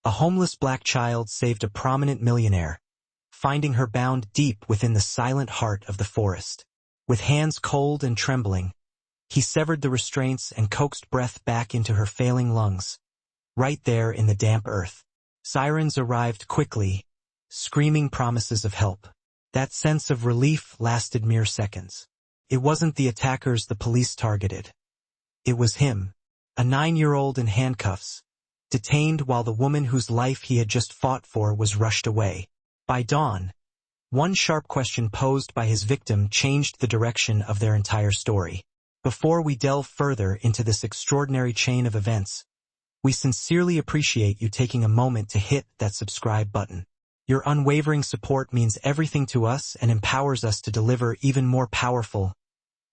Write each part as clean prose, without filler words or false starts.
A homeless black child saved a prominent millionaire, finding her bound deep within the silent heart of the forest. With hands cold and trembling, he severed the restraints and coaxed breath back into her failing lungs, right there in the damp earth. Sirens arrived quickly, screaming promises of help. That sense of relief lasted mere seconds. It wasn't the attackers the police targeted. It was him, a 9-year-old in handcuffs, detained while the woman whose life he had just fought for was rushed away. By dawn, one sharp question posed by his victim changed the direction of their entire story. Before we delve further into this extraordinary chain of events, we sincerely appreciate you taking a moment to hit that subscribe button. Your unwavering support means everything to us and empowers us to deliver even more powerful,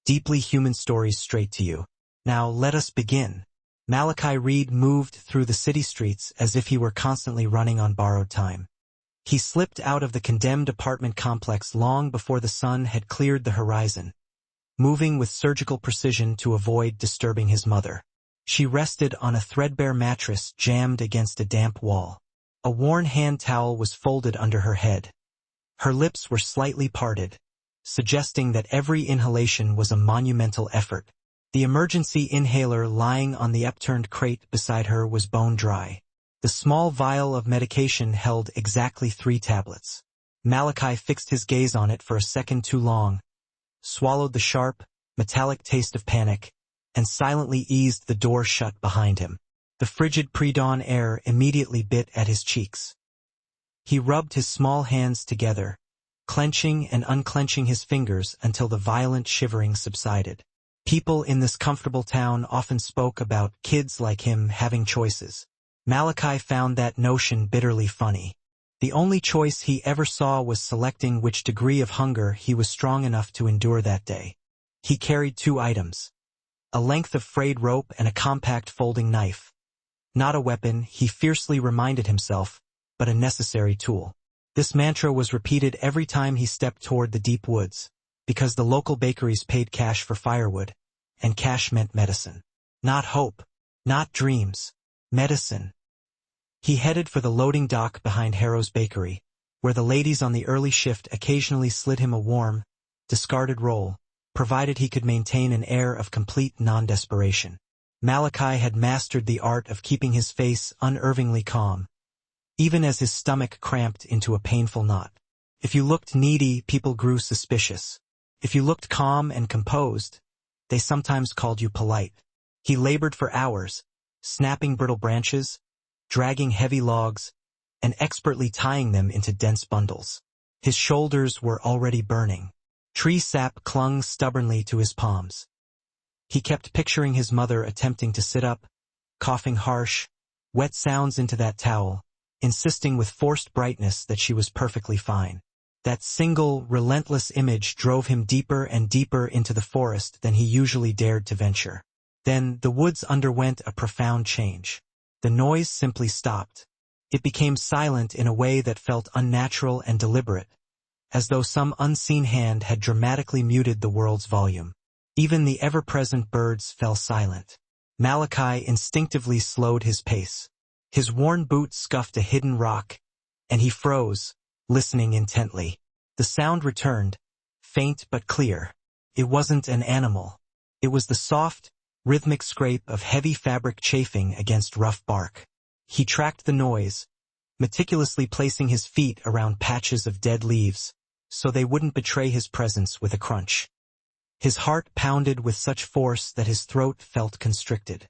deeply human stories straight to you. Now let us begin. Malachi Reed moved through the city streets as if he were constantly running on borrowed time. He slipped out of the condemned apartment complex long before the sun had cleared the horizon, moving with surgical precision to avoid disturbing his mother. She rested on a threadbare mattress jammed against a damp wall. A worn hand towel was folded under her head. Her lips were slightly parted, suggesting that every inhalation was a monumental effort. The emergency inhaler lying on the upturned crate beside her was bone dry. The small vial of medication held exactly 3 tablets. Malachi fixed his gaze on it for a second too long, swallowed the sharp, metallic taste of panic, and silently eased the door shut behind him. The frigid pre-dawn air immediately bit at his cheeks. He rubbed his small hands together, clenching and unclenching his fingers until the violent shivering subsided. People in this comfortable town often spoke about kids like him having choices. Malachi found that notion bitterly funny. The only choice he ever saw was selecting which degree of hunger he was strong enough to endure that day. He carried 2 items: a length of frayed rope and a compact folding knife. Not a weapon, he fiercely reminded himself, but a necessary tool. This mantra was repeated every time he stepped toward the deep woods, because the local bakeries paid cash for firewood, and cash meant medicine. Not hope, not dreams, medicine. He headed for the loading dock behind Harrow's Bakery, where the ladies on the early shift occasionally slid him a warm, discarded roll, provided he could maintain an air of complete non-desperation. Malachi had mastered the art of keeping his face unervingly calm, even as his stomach cramped into a painful knot. If you looked needy, people grew suspicious. If you looked calm and composed, they sometimes called you polite. He labored for hours, snapping brittle branches, dragging heavy logs, and expertly tying them into dense bundles. His shoulders were already burning. Tree sap clung stubbornly to his palms. He kept picturing his mother attempting to sit up, coughing harsh, wet sounds into that towel, insisting with forced brightness that she was perfectly fine. That single, relentless image drove him deeper and deeper into the forest than he usually dared to venture. Then the woods underwent a profound change. The noise simply stopped. It became silent in a way that felt unnatural and deliberate, as though some unseen hand had dramatically muted the world's volume. Even the ever-present birds fell silent. Malachi instinctively slowed his pace. His worn boot scuffed a hidden rock, and he froze, listening intently. The sound returned, faint but clear. It wasn't an animal. It was the soft, rhythmic scrape of heavy fabric chafing against rough bark. He tracked the noise, meticulously placing his feet around patches of dead leaves, so they wouldn't betray his presence with a crunch. His heart pounded with such force that his throat felt constricted.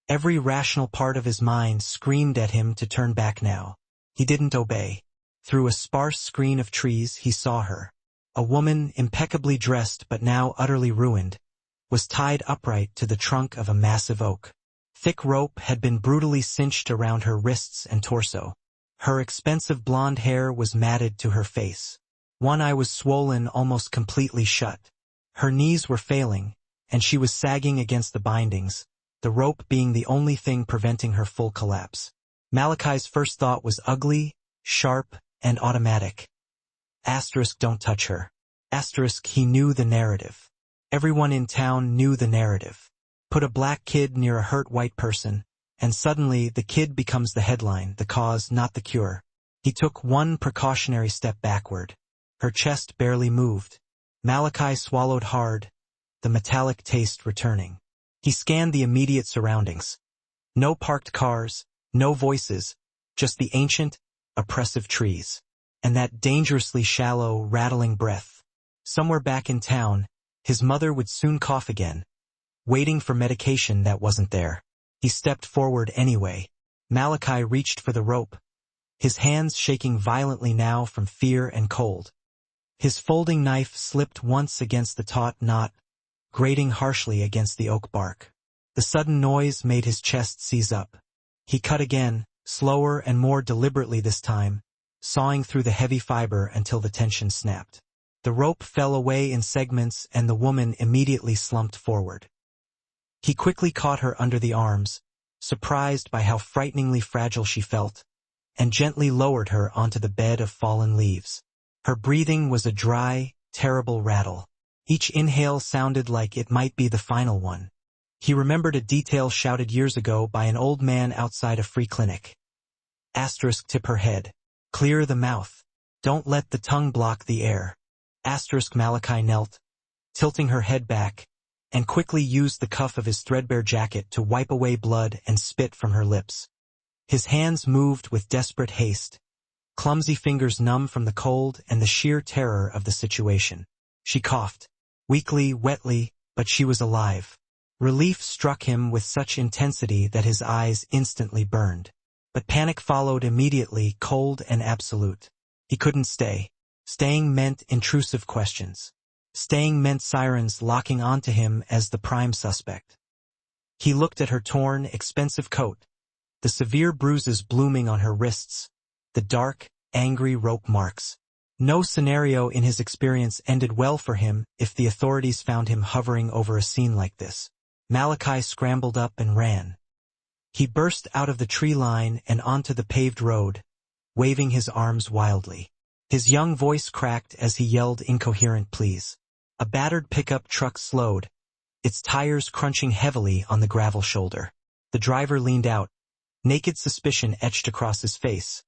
Every rational part of his mind screamed at him to turn back now. He didn't obey. Through a sparse screen of trees he saw her. A woman impeccably dressed but now utterly ruined, was tied upright to the trunk of a massive oak. Thick rope had been brutally cinched around her wrists and torso. Her expensive blonde hair was matted to her face. One eye was swollen almost completely shut. Her knees were failing, and she was sagging against the bindings, the rope being the only thing preventing her full collapse. Malachi's first thought was ugly, sharp, and automatic. Asterisk, don't touch her. Asterisk, he knew the narrative. Everyone in town knew the narrative. Put a black kid near a hurt white person, And suddenly, the kid becomes the headline, the cause, not the cure. He took one precautionary step backward. Her chest barely moved. Malachi swallowed hard, the metallic taste returning. He scanned the immediate surroundings. No parked cars, no voices, just the ancient, oppressive trees. And that dangerously shallow, rattling breath. Somewhere back in town, his mother would soon cough again, waiting for medication that wasn't there. He stepped forward anyway. Malachi reached for the rope, his hands shaking violently now from fear and cold. His folding knife slipped once against the taut knot, grating harshly against the oak bark. The sudden noise made his chest seize up. He cut again, slower and more deliberately this time, sawing through the heavy fiber until the tension snapped. The rope fell away in segments and the woman immediately slumped forward. He quickly caught her under the arms, surprised by how frighteningly fragile she felt, and gently lowered her onto the bed of fallen leaves. Her breathing was a dry, terrible rattle. Each inhale sounded like it might be the final one. He remembered a detail shouted years ago by an old man outside a free clinic. Tip her head. Clear the mouth. Don't let the tongue block the air. Malachi knelt, tilting her head back, and quickly used the cuff of his threadbare jacket to wipe away blood and spit from her lips. His hands moved with desperate haste, clumsy fingers numb from the cold and the sheer terror of the situation. She coughed, weakly, wetly, but she was alive. Relief struck him with such intensity that his eyes instantly burned. But panic followed immediately, cold and absolute. He couldn't stay. Staying meant intrusive questions. Staying meant sirens locking onto him as the prime suspect. He looked at her torn, expensive coat, the severe bruises blooming on her wrists, the dark, angry rope marks. No scenario in his experience ended well for him if the authorities found him hovering over a scene like this. Malachi scrambled up and ran. He burst out of the tree line and onto the paved road, waving his arms wildly. His young voice cracked as he yelled incoherent pleas. A battered pickup truck slowed, its tires crunching heavily on the gravel shoulder. The driver leaned out, naked suspicion etched across his face,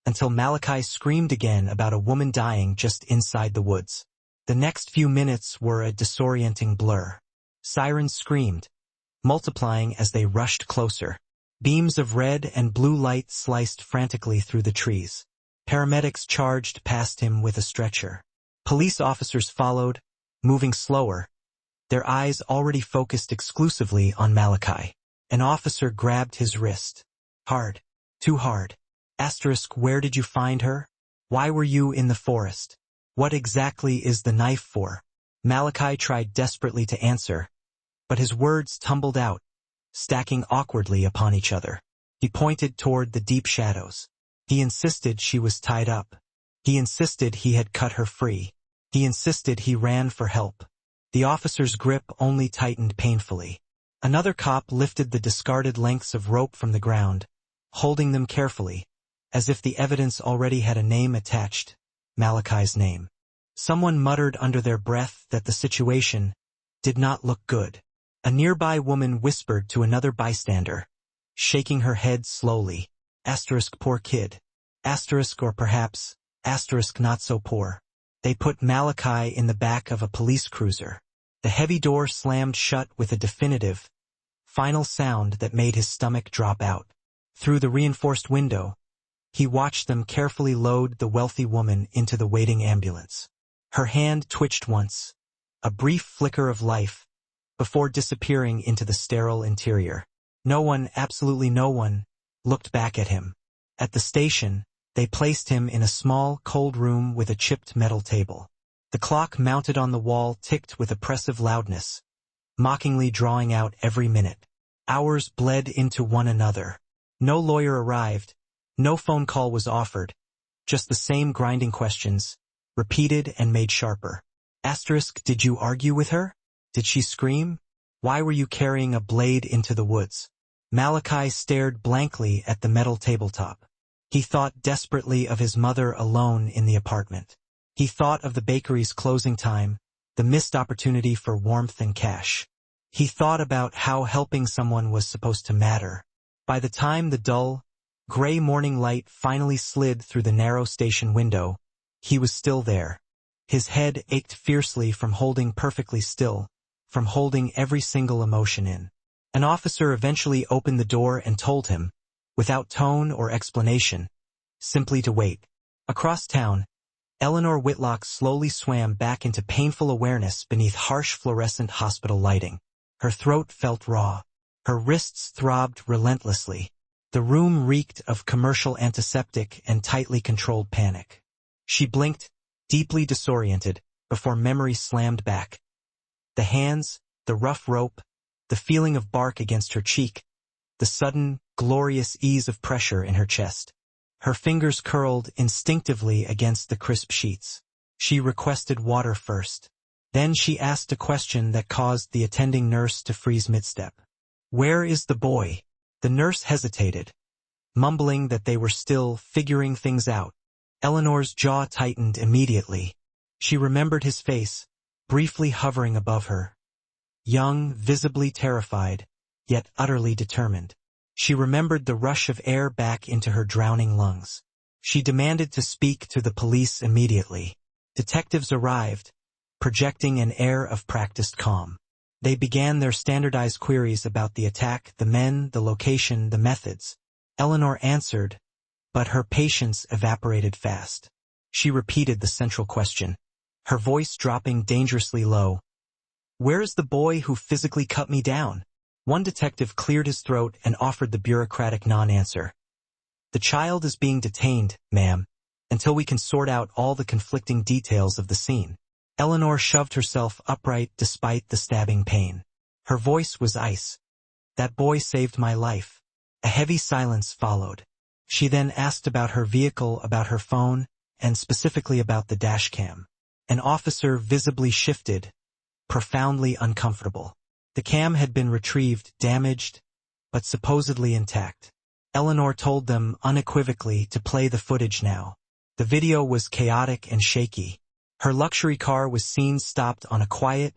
until Malachi screamed again about a woman dying just inside the woods. The next few minutes were a disorienting blur. Sirens screamed, multiplying as they rushed closer. Beams of red and blue light sliced frantically through the trees. Paramedics charged past him with a stretcher. Police officers followed, moving slower, their eyes already focused exclusively on Malachi. An officer grabbed his wrist. Hard. Too hard. Where did you find her? Why were you in the forest? What exactly is the knife for? Malachi tried desperately to answer, but his words tumbled out, stacking awkwardly upon each other. He pointed toward the deep shadows. He insisted she was tied up. He insisted he had cut her free. He insisted he ran for help. The officer's grip only tightened painfully. Another cop lifted the discarded lengths of rope from the ground, holding them carefully, as if the evidence already had a name attached, Malachi's name. Someone muttered under their breath that the situation did not look good. A nearby woman whispered to another bystander, shaking her head slowly. Poor kid. Or perhaps, not so poor. They put Malachi in the back of a police cruiser. The heavy door slammed shut with a definitive, final sound that made his stomach drop out. Through the reinforced window, he watched them carefully load the wealthy woman into the waiting ambulance. Her hand twitched once, a brief flicker of life, before disappearing into the sterile interior. No one, absolutely no one, looked back at him. At the station, they placed him in a small, cold room with a chipped metal table. The clock mounted on the wall ticked with oppressive loudness, mockingly drawing out every minute. Hours bled into one another. No lawyer arrived, no phone call was offered, just the same grinding questions, repeated and made sharper. Did you argue with her? Did she scream? Why were you carrying a blade into the woods? Malachi stared blankly at the metal tabletop. He thought desperately of his mother alone in the apartment. He thought of the bakery's closing time, the missed opportunity for warmth and cash. He thought about how helping someone was supposed to matter. By the time the dull, gray morning light finally slid through the narrow station window, he was still there. His head ached fiercely from holding perfectly still, from holding every single emotion in. An officer eventually opened the door and told him, without tone or explanation, simply to wait. Across town, Eleanor Whitlock slowly swam back into painful awareness beneath harsh fluorescent hospital lighting. Her throat felt raw. Her wrists throbbed relentlessly. The room reeked of commercial antiseptic and tightly controlled panic. She blinked, deeply disoriented, before memory slammed back. The hands, the rough rope, the feeling of bark against her cheek, the sudden, glorious ease of pressure in her chest. Her fingers curled instinctively against the crisp sheets. She requested water first. Then she asked a question that caused the attending nurse to freeze mid-step. "Where is the boy?" The nurse hesitated, mumbling that they were still figuring things out. Eleanor's jaw tightened immediately. She remembered his face, briefly hovering above her. Young, visibly terrified, yet utterly determined. She remembered the rush of air back into her drowning lungs. She demanded to speak to the police immediately. Detectives arrived, projecting an air of practiced calm. They began their standardized queries about the attack, the men, the location, the methods. Eleanor answered, but her patience evaporated fast. She repeated the central question, her voice dropping dangerously low. "Where is the boy who physically cut me down?" One detective cleared his throat and offered the bureaucratic non-answer. "The child is being detained, ma'am, until we can sort out all the conflicting details of the scene." Eleanor shoved herself upright despite the stabbing pain. Her voice was ice. "That boy saved my life." A heavy silence followed. She then asked about her vehicle, about her phone, and specifically about the dashcam. An officer visibly shifted, profoundly uncomfortable. The cam had been retrieved, damaged, but supposedly intact. Eleanor told them unequivocally to play the footage now. The video was chaotic and shaky. Her luxury car was seen stopped on a quiet,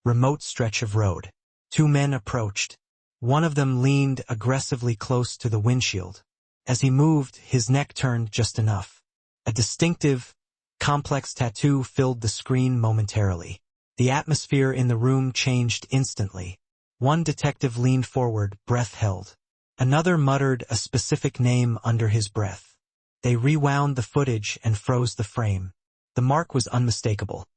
remote stretch of road. Two men approached. One of them leaned aggressively close to the windshield. As he moved, his neck turned just enough. A distinctive, complex tattoo filled the screen momentarily. The atmosphere in the room changed instantly. One detective leaned forward, breath held. Another muttered a specific name under his breath. They rewound the footage and froze the frame. The mark was unmistakable.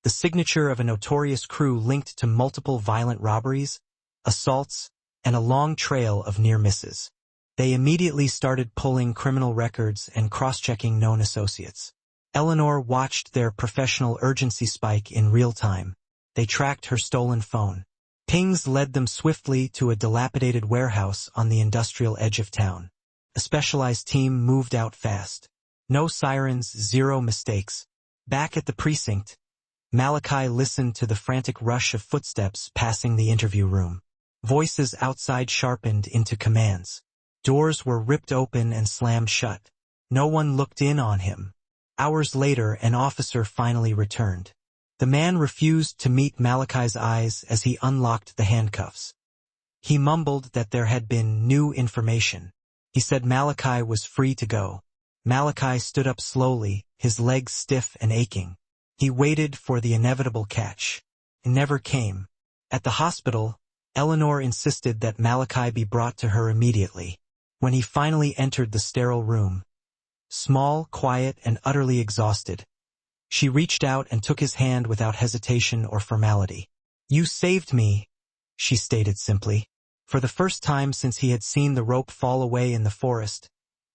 The signature of a notorious crew linked to multiple violent robberies, assaults, and a long trail of near misses. They immediately started pulling criminal records and cross-checking known associates. Eleanor watched their professional urgency spike in real time. They tracked her stolen phone. Pings led them swiftly to a dilapidated warehouse on the industrial edge of town. A specialized team moved out fast. No sirens, zero mistakes. Back at the precinct, Malachi listened to the frantic rush of footsteps passing the interview room. Voices outside sharpened into commands. Doors were ripped open and slammed shut. No one looked in on him. Hours later, an officer finally returned. The man refused to meet Malachi's eyes as he unlocked the handcuffs. He mumbled that there had been new information. He said Malachi was free to go. Malachi stood up slowly, his legs stiff and aching. He waited for the inevitable catch. It never came. At the hospital, Eleanor insisted that Malachi be brought to her immediately. When he finally entered the sterile room, small, quiet, and utterly exhausted, she reached out and took his hand without hesitation or formality. "You saved me," she stated simply. For the first time since he had seen the rope fall away in the forest,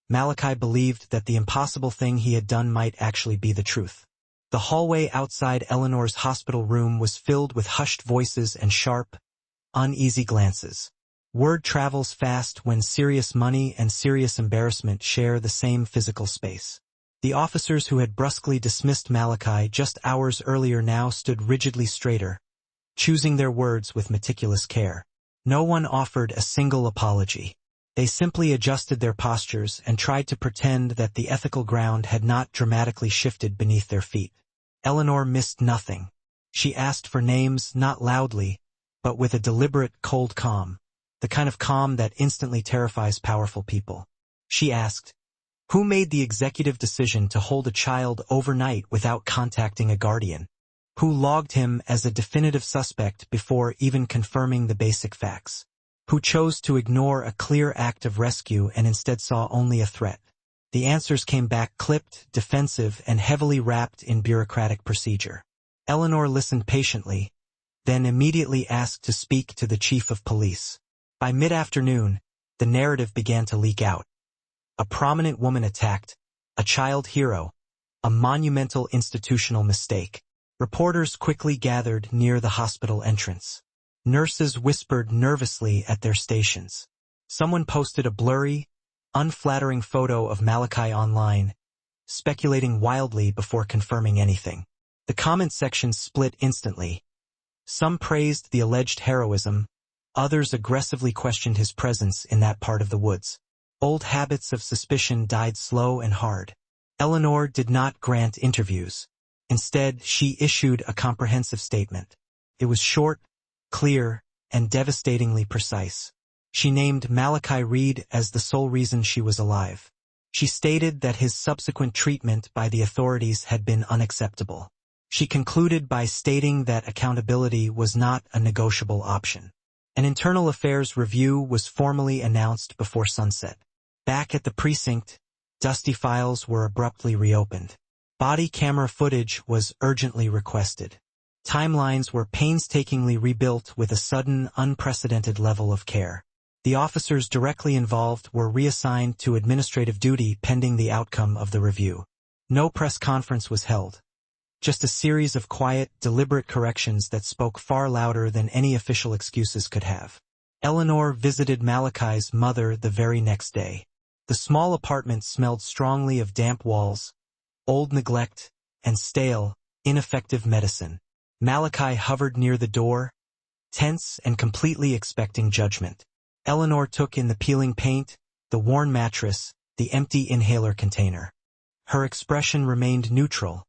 Malachi believed that the impossible thing he had done might actually be the truth. The hallway outside Eleanor's hospital room was filled with hushed voices and sharp, uneasy glances. Word travels fast when serious money and serious embarrassment share the same physical space. The officers who had brusquely dismissed Malachi just hours earlier now stood rigidly straighter, choosing their words with meticulous care. No one offered a single apology. They simply adjusted their postures and tried to pretend that the ethical ground had not dramatically shifted beneath their feet. Eleanor missed nothing. She asked for names not loudly, but with a deliberate, cold calm. the kind of calm that instantly terrifies powerful people. She asked, "Who made the executive decision to hold a child overnight without contacting a guardian? Who logged him as a definitive suspect before even confirming the basic facts? Who chose to ignore a clear act of rescue and instead saw only a threat?" The answers came back clipped, defensive, and heavily wrapped in bureaucratic procedure. Eleanor listened patiently, then immediately asked to speak to the chief of police. By mid-afternoon, the narrative began to leak out. A prominent woman attacked, a child hero, a monumental institutional mistake. Reporters quickly gathered near the hospital entrance. Nurses whispered nervously at their stations. Someone posted a blurry, unflattering photo of Malachi online, speculating wildly before confirming anything. The comment section split instantly. Some praised the alleged heroism, others aggressively questioned his presence in that part of the woods. Old habits of suspicion died slow and hard. Eleanor did not grant interviews. Instead, she issued a comprehensive statement. It was short, clear, and devastatingly precise. She named Malachi Reed as the sole reason she was alive. She stated that his subsequent treatment by the authorities had been unacceptable. She concluded by stating that accountability was not a negotiable option. An internal affairs review was formally announced before sunset. Back at the precinct, dusty files were abruptly reopened. Body camera footage was urgently requested. Timelines were painstakingly rebuilt with a sudden, unprecedented level of care. The officers directly involved were reassigned to administrative duty pending the outcome of the review. No press conference was held. Just a series of quiet, deliberate corrections that spoke far louder than any official excuses could have. Eleanor visited Malachi's mother the very next day. The small apartment smelled strongly of damp walls, old neglect, and stale, ineffective medicine. Malachi hovered near the door, tense and completely expecting judgment. Eleanor took in the peeling paint, the worn mattress, the empty inhaler container. Her expression remained neutral,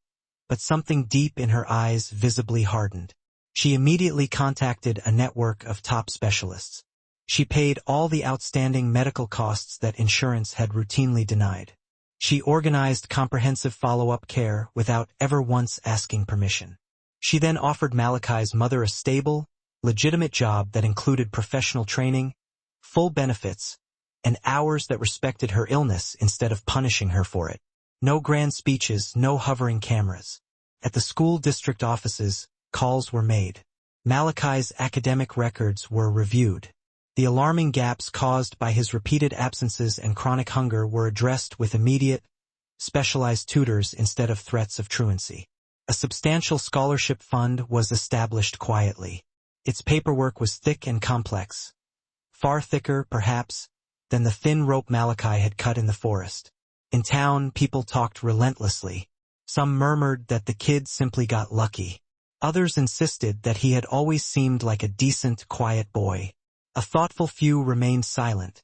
but something deep in her eyes visibly hardened. She immediately contacted a network of top specialists. She paid all the outstanding medical costs that insurance had routinely denied. She organized comprehensive follow-up care without ever once asking permission. She then offered Malachi's mother a stable, legitimate job that included professional training, full benefits, and hours that respected her illness instead of punishing her for it. No grand speeches, no hovering cameras. At the school district offices, calls were made. Malachi's academic records were reviewed. The alarming gaps caused by his repeated absences and chronic hunger were addressed with immediate, specialized tutors instead of threats of truancy. A substantial scholarship fund was established quietly. Its paperwork was thick and complex, far thicker, perhaps, than the thin rope Malachi had cut in the forest. In town, people talked relentlessly. Some murmured that the kid simply got lucky. Others insisted that he had always seemed like a decent, quiet boy. A thoughtful few remained silent,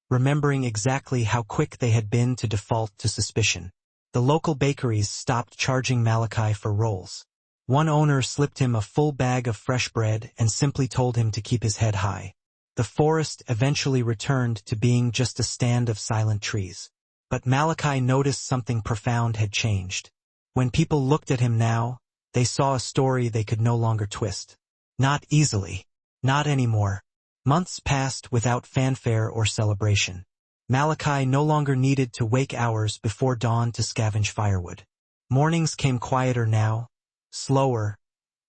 remembering exactly how quick they had been to default to suspicion. The local bakeries stopped charging Malachi for rolls. One owner slipped him a full bag of fresh bread and simply told him to keep his head high. The forest eventually returned to being just a stand of silent trees. But Malachi noticed something profound had changed. When people looked at him now, they saw a story they could no longer twist. Not easily. Not anymore. Months passed without fanfare or celebration. Malachi no longer needed to wake hours before dawn to scavenge firewood. Mornings came quieter now, slower,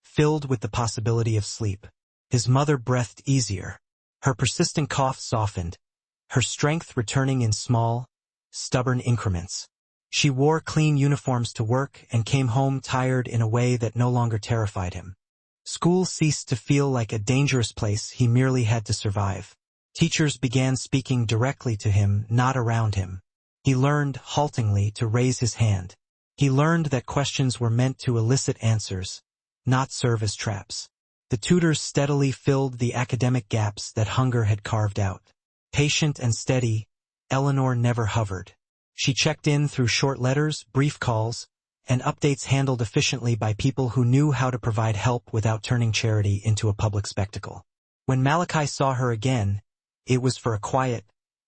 filled with the possibility of sleep. His mother breathed easier. Her persistent cough softened, her strength returning in small, stubborn increments. She wore clean uniforms to work and came home tired in a way that no longer terrified him. School ceased to feel like a dangerous place he merely had to survive. Teachers began speaking directly to him, not around him. He learned, haltingly, to raise his hand. He learned that questions were meant to elicit answers, not serve as traps. The tutors steadily filled the academic gaps that hunger had carved out. Patient and steady, Eleanor never hovered. She checked in through short letters, brief calls, and updates handled efficiently by people who knew how to provide help without turning charity into a public spectacle. When Malachi saw her again, It was for a quiet,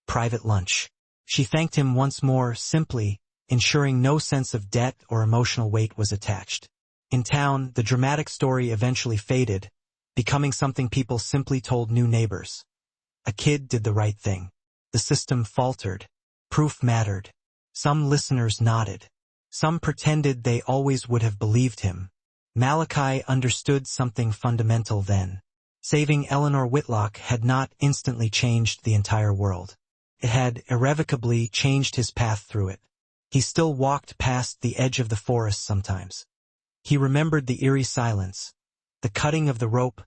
private lunch. She thanked him once more, simply, ensuring no sense of debt or emotional weight was attached. In town, the dramatic story eventually faded, becoming something people simply told new neighbors. A kid did the right thing. The system faltered. Proof mattered. Some listeners nodded. Some pretended they always would have believed him. Malachi understood something fundamental then. Saving Eleanor Whitlock had not instantly changed the entire world. It had irrevocably changed his path through it. He still walked past the edge of the forest sometimes. He remembered the eerie silence, the cutting of the rope,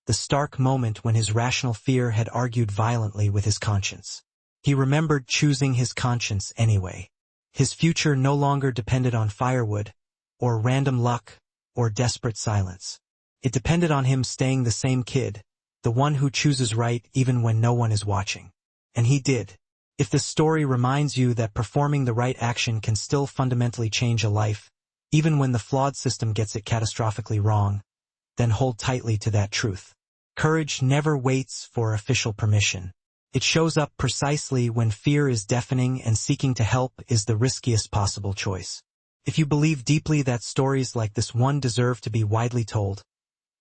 the stark moment when his rational fear had argued violently with his conscience. He remembered choosing his conscience anyway. His future no longer depended on firewood, or random luck, or desperate silence. It depended on him staying the same kid, the one who chooses right even when no one is watching. And he did. If this story reminds you that performing the right action can still fundamentally change a life, even when the flawed system gets it catastrophically wrong, then hold tightly to that truth. Courage never waits for official permission. It shows up precisely when fear is deafening and seeking to help is the riskiest possible choice. If you believe deeply that stories like this one deserve to be widely told,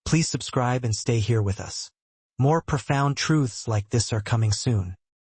please subscribe and stay here with us. More profound truths like this are coming soon.